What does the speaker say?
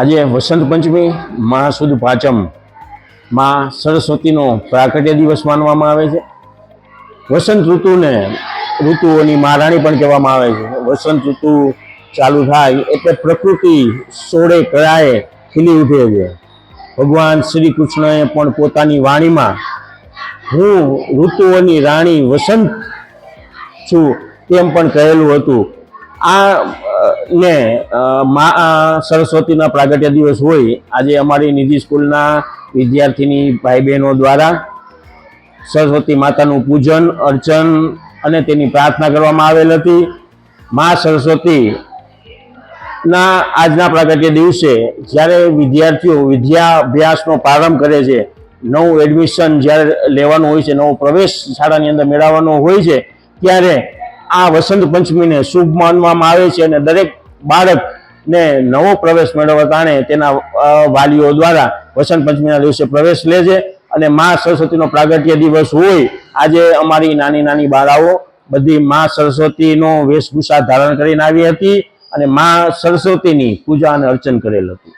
આજે વસંત પંચમી મહાસુદ પાંચમ માં સરસ્વતીનો પ્રાકટ્ય દિવસ માનવામાં આવે છે। વસંત ઋતુને ઋતુઓની મહારાણી પણ કહેવામાં આવે છે। વસંત ઋતુ ચાલુ થાય એટલે પ્રકૃતિ સોળે કળાએ ખીલી ઉઠે છે। ભગવાન શ્રી કૃષ્ણએ પણ પોતાની વાણીમાં હું ઋતુઓની રાણી વસંત છું તેમ પણ કહેલું હતું। આ ને સરસ્વતીના પ્રાગટ્ય દિવસ હોય આજે અમારી નિધિ સ્કૂલના વિદ્યાર્થીની ભાઈ બહેનો દ્વારા સરસ્વતી માતાનું પૂજન અર્ચન અને તેની પ્રાર્થના કરવામાં આવેલ હતી। મા સરસ્વતીના આજના પ્રાગટ્ય દિવસે જ્યારે વિદ્યાર્થીઓ વિદ્યાભ્યાસનો પ્રારંભ કરે છે, નવું એડમિશન જ્યારે લેવાનું હોય છે, નવો પ્રવેશ શાળાની અંદર મેળવવાનો હોય છે, ત્યારે આ વસંત પંચમીને શુભ માનવામાં આવે છે અને દરેક બાળકને નવો પ્રવેશ મેળવવા તાણે તેના વાલીઓ દ્વારા વસંત પંચમીના દિવસે પ્રવેશ લે છે। અને મા સરસ્વતીનો પ્રાગટ્ય દિવસ હોય આજે અમારી નાની નાની બાળાઓ બધી મા સરસ્વતીનો વેશભૂષા ધારણ કરીને આવી હતી અને મા સરસ્વતીની પૂજા અને અર્ચન કરેલ હતું।